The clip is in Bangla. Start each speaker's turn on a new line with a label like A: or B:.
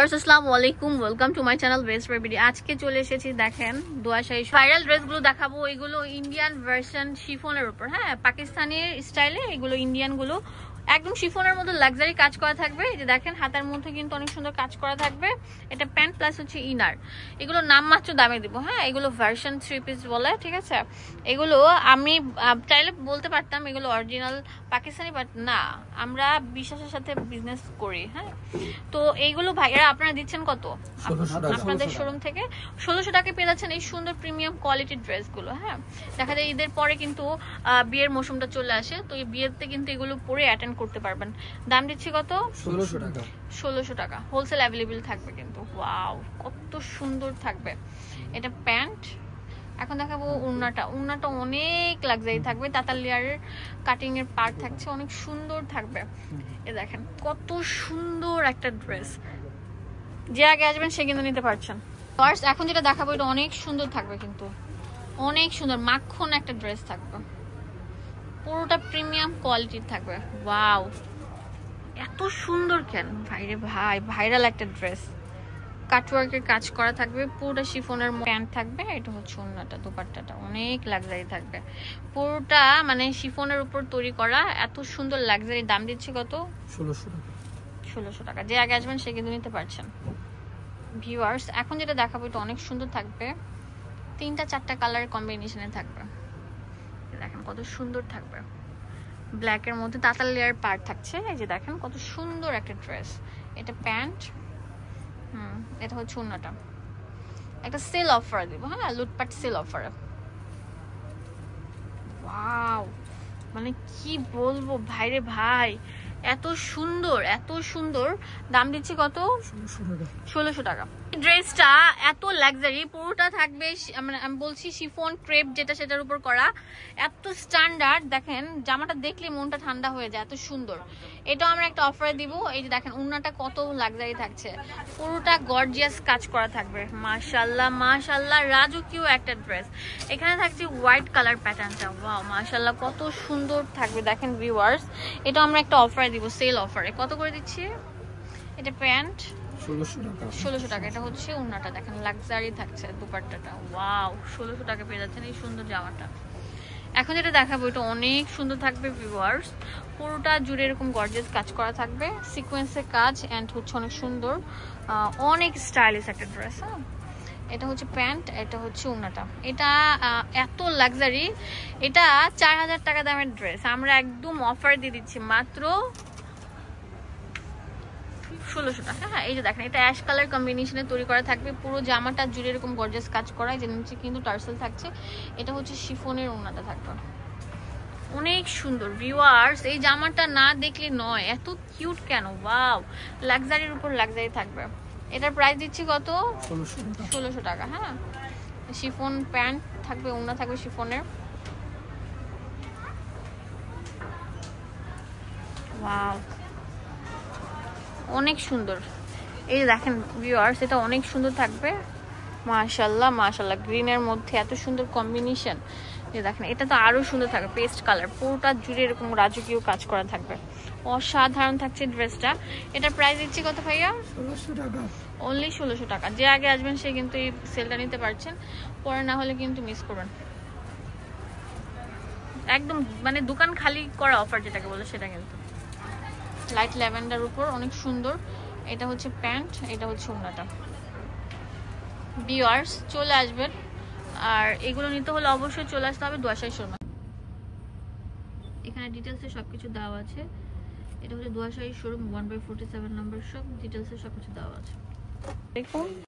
A: আসসালামু আলাইকুম, welcome to my channel best baby. আজকে চলে এসেছি, দেখেন দোয়াশাহী ভাইরাল ড্রেসগুলো দেখাবো। এগুলো ইন্ডিয়ান ভার্সন শিফনের উপর, হ্যাঁ পাকিস্তানি স্টাইলে। এগুলো ইন্ডিয়ান গুলো একদম শিফনের মধ্যে লাক্সারি কাজ করা থাকবে। এই যে দেখেন হাতার মধ্যে কিন্তু অনেক সুন্দর কাজ করা থাকবে। এটা প্যান্ট প্লাস হচ্ছে ইনার। এগুলো নাম মাত্র দামে দিব, হ্যাঁ এগুলো ভার্সন 3 পিস বলে, ঠিক আছে। এগুলো আমি চাইলে বলতে পারতাম এগুলো অরিজিনাল পাকিস্তানি, বাট না, আমরা বিশ্বাসের সাথে বিজনেস করি, হ্যাঁ। তো এইগুলো ভাইরা আপনারা দিচ্ছেন কত? আপনাদের শোরুম থেকে 1600 টাকায় পেয়ে যাচ্ছেন এই সুন্দর প্রিমিয়াম কোয়ালিটির ড্রেসগুলো, হ্যাঁ। দেখা যায় ঈদের পরে কিন্তু বিয়ের মৌসুমটা চলে আসে, তো এই বিয়েতে কিন্তু এগুলো পরে অ্যাটেন্ড করতে পারবেন। দাম দিচ্ছি কত?
B: 1600 টাকা।
A: 1600 টাকা হোলসেল অ্যাভেলেবেল থাকবে কিন্তু। ওয়াও, কত সুন্দর থাকবে। এটা প্যান্ট। এখন দেখাবো ওড়নাটা। ওড়নাটা অনেক লাক্সারি থাকবে, তাতার লেয়ারের কাটিং এর পার্ট থাকছে, অনেক সুন্দর থাকবে। এ দেখেন কত সুন্দর একটা ড্রেস। যে আগে আসবেন সে কিন্তু নিতে পারছেন। ফার্স্ট এখন যেটা দেখাবো এটা অনেক সুন্দর থাকবে, কিন্তু অনেক সুন্দর মাখন একটা ড্রেস থাকবে, পুরোটা প্রিমিয়াম কোয়ালিটির থাকবে। ওয়াও, এত সুন্দর কেন ভাইরে ভাই, ভাইরাল একটা ড্রেস। কাটওয়ার্কের কাজ করা থাকবে, পুরোটা শিফনের প্যান্ট থাকবে। এটা হচ্ছে ওড়নাটা, দুপাট্টাটা অনেক লাক্সারি থাকবে, পুরোটা মানে শিফনের উপর তৈরি করা, এত সুন্দর লাক্সারি। দাম দিচ্ছি কত?
B: 1600 টাকা।
A: 1600 টাকা। যে আগে আসবেন সে কিন্তু নিতে পারছেন। ভিউয়ার্স এখন যেটা দেখাবো এটা অনেক সুন্দর থাকবে, 3-4টা কালারের কম্বিনেশনে থাকবে। দেখেন কত সুন্দর থাকবে, ব্ল্যাকের মধ্যে তাতার লেয়ার পার্ট থাকছে। এই যে দেখেন কত সুন্দর একটা ড্রেস। এটা প্যান্ট, এটা হচ্ছে ওড়নাটা। একটা সেল অফার দিব, হ্যাঁ লুটপাট সেল অফারে। ওয়াও, মানে কি বলবো ভাইরে ভাই, এত সুন্দর এত সুন্দর। দাম দিচ্ছি কত? 1600 টাকা। ড্রেসটা এত লাক্সারি, পুরোটা থাকবে আমি বলছি শিফন ক্রেপ, যেটা সেটার উপর করা, এত স্ট্যান্ডার্ড। দেখেন জামাটা দেখলে মনটা ঠান্ডা হয়ে যায়, এত সুন্দর। এটাও আমরা একটা অফারে দিব। এই যে দেখেন ওড়নাটা কত লাক্সারি থাকছে, পুরোটা গর্জিয়াস কাজ করা থাকবে। মাশাআল্লাহ মাশাআল্লাহ, রাজকীয় একটা ড্রেস। এখানে থাকছে হোয়াইট কালার প্যাটার্নটা। ওয়াও মাশাআল্লাহ, কত সুন্দর থাকবে। দেখেন ভিউয়ার্স, এটা আমরা একটা অফারে দিব, সেল অফারে। কত করে দিচ্ছি? এটা প্যান্ট 1600 টাকা। এটা হচ্ছে ওড়নাটা, দেখেন লাক্সারি থাকছে, দুপাট্টাটা। ওয়াও, 1600 টাকা পেয়ে যাচ্ছেন এই সুন্দর জামাটা। এখন যেটা দেখাবো এটা অনেক সুন্দর থাকবে ভিউয়ার্স, পুরোটা জুড়ে এরকম গর্জিয়াস কাজ করা থাকবে, সিকোয়েন্সের কাজ, এন্ড হচ্ছে অনেক সুন্দর, অনেক স্টাইলিশ একটা ড্রেস। হ্যাঁ, এটা হচ্ছে প্যান্ট, এটা হচ্ছে ওড়নাটা। এটা এত লাক্সারি, এটা 4000 টাকা দামের ড্রেস, আমরা একদম অফার দিয়ে দিচ্ছি মাত্র 1600 টাকা। হ্যাঁ, এই যে দেখেন এটা অ্যাশ কালার কম্বিনেশনে তৈরি করা থাকবে, পুরো জামাটা জুড়ে এরকম গর্জিয়াস কাজ করা, যে নিচে কিন্তু টার্সেল থাকছে। এটা হচ্ছে শিফনের ওড়নাটা থাকবে, অনেক সুন্দর। ভিউয়ার্স এই জামাটা না দেখলে নয়, এত কিউট কেন। ওয়াও, লাক্সারির উপর লাক্সারি থাকবে। এটার প্রাইস দিচ্ছি কত? 1600 টাকা। হ্যাঁ, শিফন প্যান্ট থাকবে, ওড়না থাকবে শিফনের। ওয়াও, অনেক সুন্দর। এই যে দেখেন ভিউয়ার্স, এটা অনেক সুন্দর থাকবে। মাশাআল্লাহ মাশাআল্লাহ, গ্রিনের মধ্যে এত সুন্দর কম্বিনেশন। এই দেখেন এটা তো আরো সুন্দর থাকবে, পেস্ট কালার, পুরোটা জুড়ে এরকম রাজকীয় কাজ করা থাকবে, অসাধারণ থাকছে ড্রেসটা। এটার প্রাইস দিচ্ছি কত ভাইয়া?
B: 1600 টাকা।
A: অনলি 1600 টাকা। যে আগে আসবেন সে কিন্তু এই সেলটা নিতে পারছেন, পরে না হলে কিন্তু মিস করবেন। একদম মানে দোকান খালি করা অফার যেটাকে বলে সেটা কিন্তু। লাইট ল্যাভেন্ডার উপর অনেক সুন্দর। এটা হচ্ছে প্যান্ট, এটা হচ্ছে ওড়নাটা। ভিউয়ার্স চলে আসবেন, আর এগুলো নিতে হলে অবশ্যই চলে আসতে হবে দোয়াশাহী শোরুমে। এখানে ডিটেলসে সবকিছু দেওয়া আছে। এটা হচ্ছে দোয়াশাহী শোরুম 1/47 নম্বর শপ, ডিটেলসে সবকিছু দেওয়া আছে। দেখুন।